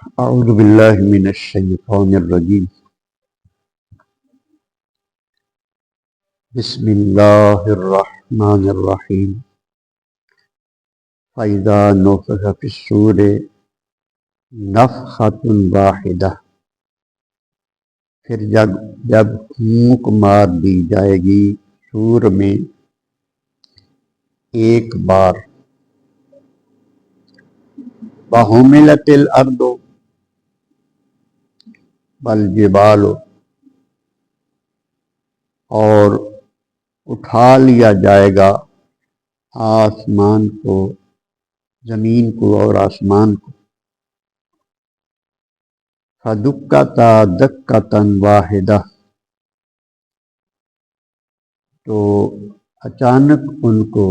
اعوذ باللہ من الشیطان الرجیم بسم اللہ الرحمن الرحیم فَإِذَا نُفِخَ فِي الصُّورِ نَفْخَةٌ وَاحِدَةٌ، پھر جب پھونک مار دی جائے گی سور میں ایک بار، وَحُمِلَتِ الْأَرْضُ وَالْجِبَالُ، اور اٹھا لیا جائے گا آسمان کو، زمین کو اور آسمان کو، فَدُكَّتَا دَكَّةً وَاحِدَةً، تو اچانک ان کو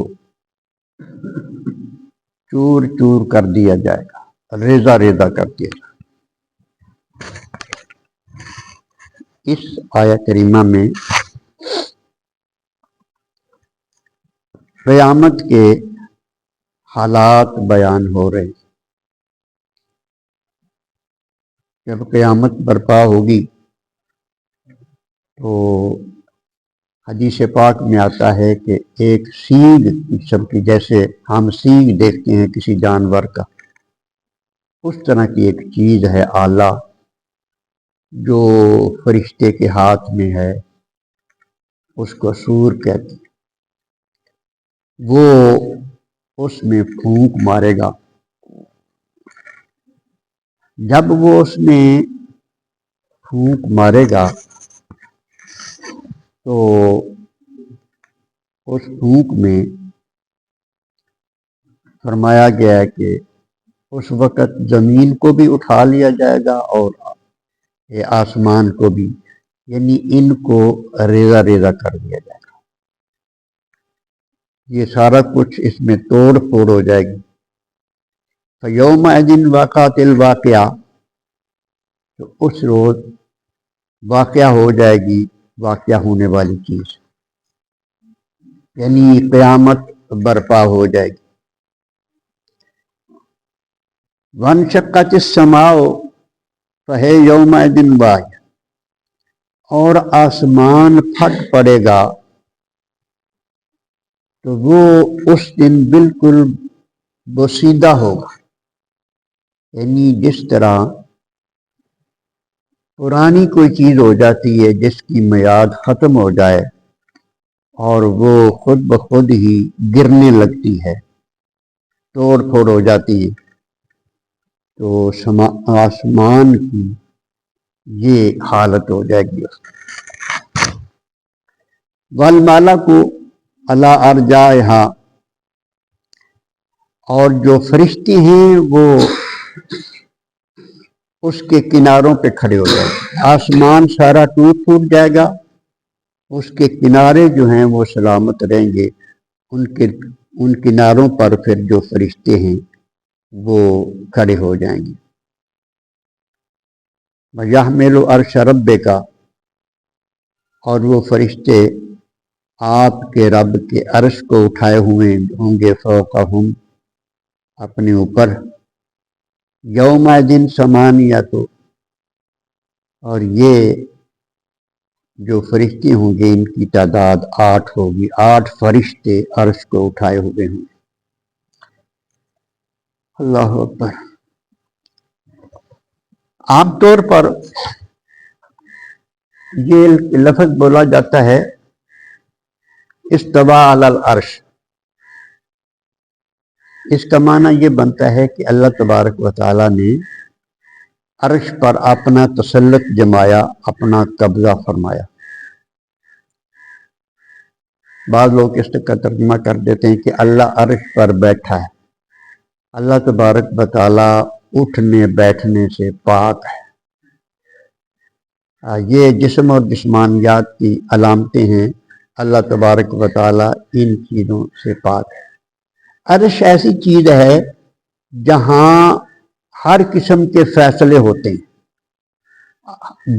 چور چور کر دیا جائے گا، ریزہ ریزہ کر دیا جائے گا۔ اس آیت کریمہ میں قیامت کے حالات بیان ہو رہے ہیں۔ جب قیامت برپا ہوگی تو حدیث پاک میں آتا ہے کہ ایک سینگ قسم کی، جیسے ہم سینگ دیکھتے ہیں کسی جانور کا، اس طرح کی ایک چیز ہے آلہ، جو فرشتے کے ہاتھ میں ہے، اس کو سور کہتے ہیں۔ وہ اس میں پھونک مارے گا۔ جب وہ اس میں پھونک مارے گا تو اس پھونک میں فرمایا گیا ہے کہ اس وقت زمین کو بھی اٹھا لیا جائے گا اور آسمان کو بھی، یعنی ان کو ریزہ ریزہ کر دیا جائے گا۔ یہ سارا کچھ اس میں توڑ پھوڑ ہو جائے گی۔ فَيَوْمَئِذٍ وَقَعَتِ الْوَاقِعَةُ، تو اس روز واقعہ ہو جائے گی واقعہ ہونے والی چیز، یعنی قیامت برپا ہو جائے گی۔ وَانشَقَّتِ السَّمَاءُ فَهِيَ يَوْمَئِذٍ وَاهِيَةٌ، اور آسمان پھٹ پڑے گا تو وہ اس دن بالکل بوسیدہ ہوگا، یعنی جس طرح پرانی کوئی چیز ہو جاتی ہے جس کی میعاد ختم ہو جائے اور وہ خود بخود ہی گرنے لگتی ہے، توڑ پھوڑ ہو جاتی ہے، تو آسمان کی یہ حالت ہو جائے گی۔ وَالْمَلَكُ عَلَىٰ أَرْجَائِهَا، اور جو فرشتے ہیں وہ اس کے کناروں پہ کھڑے ہو جائیں گے۔ آسمان سارا ٹوٹ پھوٹ جائے گا، اس کے کنارے جو ہیں وہ سلامت رہیں گے، ان کناروں پر پھر جو فرشتے ہیں وہ کھڑے ہو جائیں گے۔ وَيَحْمِلُ عَرْشَ رَبِّكَ، اور وہ فرشتے آپ کے رب کے عرش کو اٹھائے ہوئے ہوں گے، فوقہم، اپنے اوپر، یومئذ ثمانیۃ، اور یہ جو فرشتے ہوں گے ان کی تعداد 8 ہوگی، 8 فرشتے عرش کو اٹھائے ہوئے ہوں گے۔ اللہ اکبر۔ عام طور پر یہ لفظ بولا جاتا ہے استویٰ علی العرش، اس کا معنی یہ بنتا ہے کہ اللہ تبارک و تعالیٰ نے عرش پر اپنا تسلط جمایا، اپنا قبضہ فرمایا۔ بعض لوگ اس کا ترجمہ کر دیتے ہیں کہ اللہ عرش پر بیٹھا ہے۔ اللہ تبارک و تعالیٰ اٹھنے بیٹھنے سے پاک ہے۔ یہ جسم اور جسمانیات کی علامتیں ہیں، اللہ تبارک و تعالیٰ ان چیزوں سے پاک ہے۔ عرش ایسی چیز ہے جہاں ہر قسم کے فیصلے ہوتے ہیں۔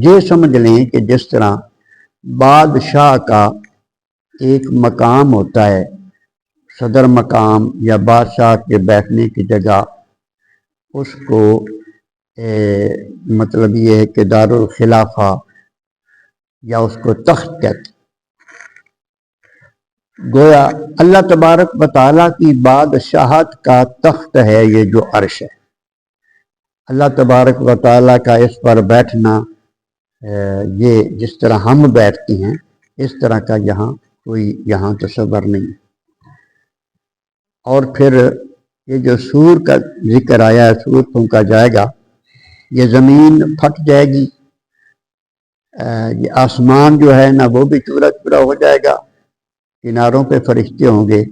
یہ سمجھ لیں کہ جس طرح بادشاہ کا ایک مقام ہوتا ہے، صدر مقام یا بادشاہ کے بیٹھنے کی جگہ، اس کو مطلب یہ ہے کہ دارالخلافہ یا اس کو تخت کہتے، گویا اللہ تبارک و تعالیٰ کی بادشاہت کا تخت ہے یہ جو عرش ہے، اللہ تبارک و تعالیٰ کا اس پر بیٹھنا یہ جس طرح ہم بیٹھتے ہیں اس طرح کا یہاں کوئی یہاں تصور نہیں۔ اور پھر یہ جو سور کا ذکر آیا ہے، سور پھونکا جائے گا، یہ زمین پھٹ جائے گی، یہ آسمان جو ہے نا وہ بھی چورا چورا ہو جائے گا، کناروں پہ فرشتے ہوں گے،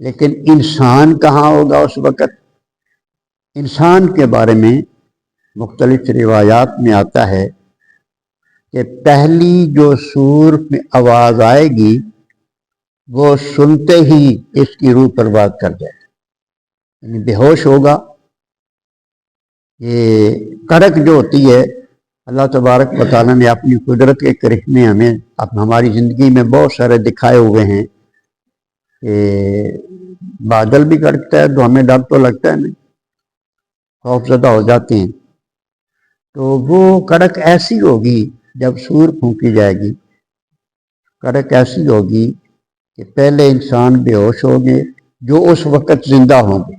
لیکن انسان کہاں ہوگا اس وقت؟ انسان کے بارے میں مختلف روایات میں آتا ہے کہ پہلی جو سور میں آواز آئے گی وہ سنتے ہی اس کی روح پرواز کر جائے گا، یعنی بے ہوش ہوگا۔ یہ کڑک جو ہوتی ہے، اللہ تبارک و تعالیٰ نے اپنی قدرت کے کرشمے ہمیں ہماری زندگی میں بہت سارے دکھائے ہوئے ہیں کہ بادل بھی کڑکتا ہے تو ہمیں ڈر تو لگتا ہے نہیں، خوف زدہ ہو جاتے ہیں۔ تو وہ کڑک ایسی ہوگی جب سور پھونکی جائے گی، کڑک ایسی ہوگی کہ پہلے انسان بے ہوش ہوں گے جو اس وقت زندہ ہوں گے،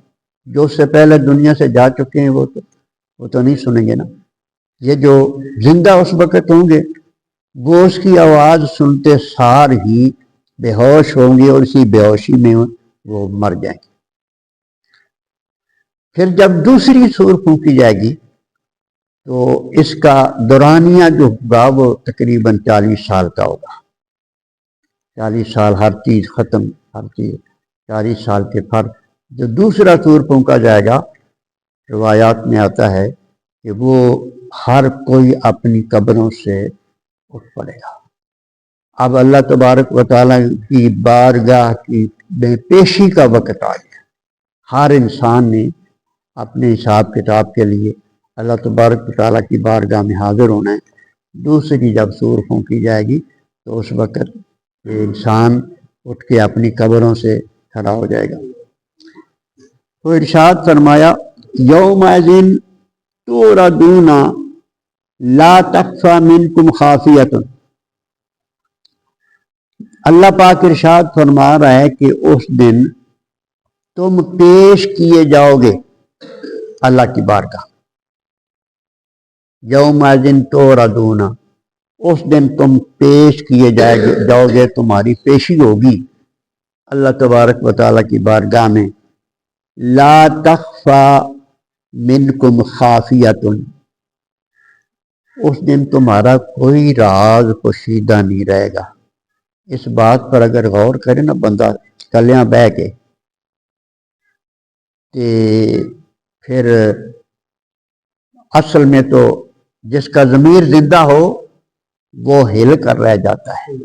جو اس سے پہلے دنیا سے جا چکے ہیں وہ تو نہیں سنیں گے نا، یہ جو زندہ اس وقت ہوں گے وہ اس کی آواز سنتے سار ہی بے ہوش ہوں گے اور اسی بے ہوشی میں وہ مر جائیں گے۔ پھر جب دوسری سور پھونکی جائے گی تو اس کا دورانیہ جو ہوگا وہ تقریباً 40 سال کا ہوگا، 40 سال ہر چیز ختم، ہر چیز 40 سال کے فرق۔ جو دوسرا سور پھونکا جائے گا روایات میں آتا ہے کہ وہ ہر کوئی اپنی قبروں سے اٹھ پڑے گا۔ اب اللہ تبارک و تعالیٰ کی بارگاہ کی بے پیشی کا وقت آ گیا، ہر انسان نے اپنے حساب کتاب کے لیے اللہ تبارک و تعالیٰ کی بارگاہ میں حاضر ہونا ہے۔ دوسری جب سور پھونکی جائے گی تو اس وقت یہ انسان اٹھ کے اپنی قبروں سے کھڑا ہو جائے گا۔ تو ارشاد فرمایا یومئذ تُعْرَضُونَ لا تخفی منکم خافیۃ، اللہ پاک ارشاد فرما رہا ہے کہ اس دن تم پیش کیے جاؤ گے اللہ کی بارگاہ، یومئذ تُعْرَضُونَ، اس دن تم پیش کیے جاؤ گے، تمہاری پیشی ہوگی اللہ تبارک و تعالیٰ کی بارگاہ میں، لا تخفی منکم خافیۃ، اس دن تمہارا کوئی راز پوشیدہ نہیں رہے گا۔ اس بات پر اگر غور کرے نا بندہ کلیاں بہ کے، پھر اصل میں تو جس کا ضمیر زندہ ہو وہ ہل کر رہ جاتا ہے۔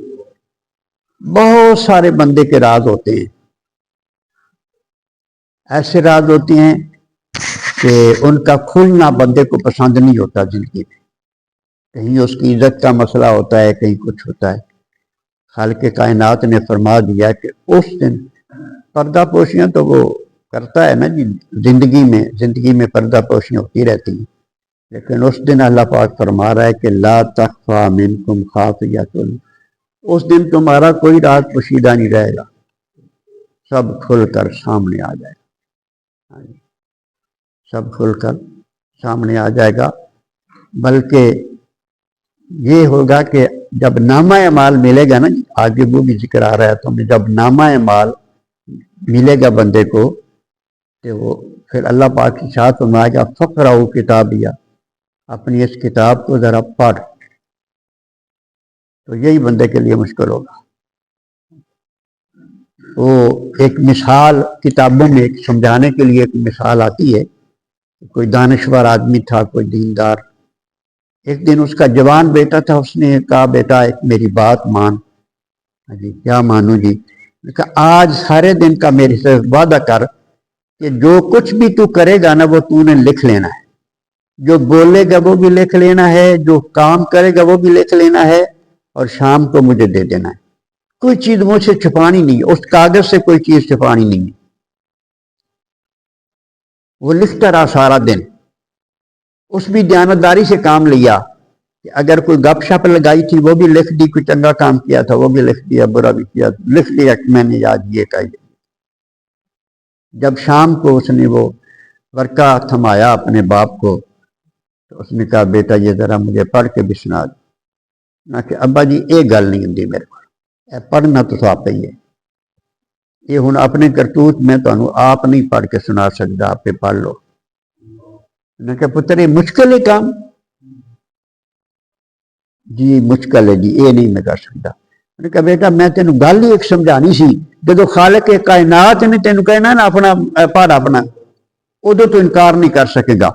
بہت سارے بندے کے راز ہوتے ہیں، ایسے راز ہوتے ہیں کہ ان کا کھلنا بندے کو پسند نہیں ہوتا زندگی میں، کہیں اس کی عزت کا مسئلہ ہوتا ہے، کہیں کچھ ہوتا ہے۔ خالق کائنات نے فرما دیا کہ اس دن پردہ پوشیاں تو وہ کرتا ہے نا جی، زندگی میں پردہ پوشیاں ہوتی رہتی ہیں، لیکن اس دن اللہ پاک فرما رہا ہے کہ لا تخفی منکم خافیۃ، اس دن تمہارا کوئی راز پوشیدہ نہیں رہے گا، سب کھل کر سامنے آ جائے گا، سب کھل کر سامنے آ جائے گا۔ بلکہ یہ ہوگا کہ جب نامہ اعمال ملے گا نا، آگے وہ بھی ذکر آ رہا ہے، تو جب نامہ اعمال ملے گا بندے کو تو وہ پھر اللہ پاک کی ساتھ فرمائے گا فقرؤ کتابیہ، اپنی اس کتاب کو ذرا پڑھ، تو یہی بندے کے لیے مشکل ہوگا۔ وہ ایک مثال کتابوں میں سمجھانے کے لیے ایک مثال آتی ہے، کوئی دانشور آدمی تھا، کوئی دیندار، ایک دن اس کا جوان بیٹا تھا، اس نے کہا بیٹا ایک میری بات مان۔ جی کیا مانوں جی؟ کہا آج سارے دن کا میرے سے وعدہ کر کہ جو کچھ بھی تو کرے گا نا وہ تو نے لکھ لینا ہے، جو بولے گا وہ بھی لکھ لینا ہے، جو کام کرے گا وہ بھی لکھ لینا ہے، اور شام کو مجھے دے دینا ہے، کوئی چیز مجھ سے چھپانی نہیں ہے، اس کاغذ سے کوئی چیز چھپانی نہیں ہے۔ وہ لکھتا رہا سارا دن، اس بھی دیانتداری سے کام لیا کہ اگر کوئی گپ شپ لگائی تھی وہ بھی لکھ دی، کوئی چنگا کام کیا تھا وہ بھی لکھ دیا، برا بھی کیا لکھ دیا کہ میں نے آج یہ کہا۔ جب شام کو اس نے وہ ورقہ تھمایا اپنے باپ کو تو اس نے کہا بیٹا یہ ذرا مجھے پڑھ کے بھی سنا دو۔ نہ کہ ابا جی یہ گل نہیں ہوتی میرے کو، پڑھنا تو آپ ہی ہے، یہ ہوں اپنے کرتوت میں تمہیں آپ نہیں پڑھ کے سنا سکتا، آپ پڑھ لو۔ میں کہ پتر یہ مشکل ہے کام؟ جی مشکل ہے جی، یہ نہیں میں کر سکتا۔ میں نے کہا بیٹا میں تینوں گل ہی ایک سمجھانی سی، جدو خالق کائنات نے تینوں کہنا نا اپنا پڑھ اپنا، ادو تو انکار نہیں کر سکے گا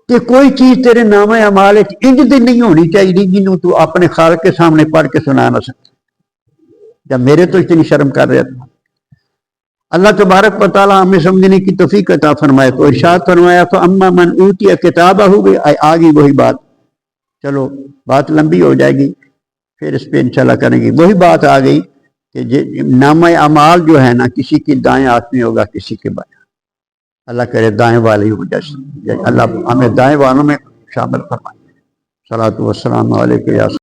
کہ کوئی چیز تیرے نام اعمال انج دی نہیں ہونی چاہیے جنوں تو اپنے خالق کے سامنے پڑھ کے سنا نہ سکے۔ جب میرے تو اتنی شرم کر رہا تھا۔ اللہ تبارک و تعالی ہمیں سمجھنے کی توفیق عطا فرمائے۔ تو ارشاد فرمایا فاما من اوتی کتابہ، آ گئی وہی بات، چلو بات لمبی ہو جائے گی پھر اس پہ انشاءاللہ کریں گے۔ وہی بات آ گئی کہ نامہ اعمال جو ہے نا کسی کی دائیں ہاتھ میں ہوگا کسی کے بائیں، اللہ کرے دائیں والی ہو جائے، اللہ ہمیں دائیں والوں میں شامل فرمائے۔ صلاۃ والسلام علیکم یا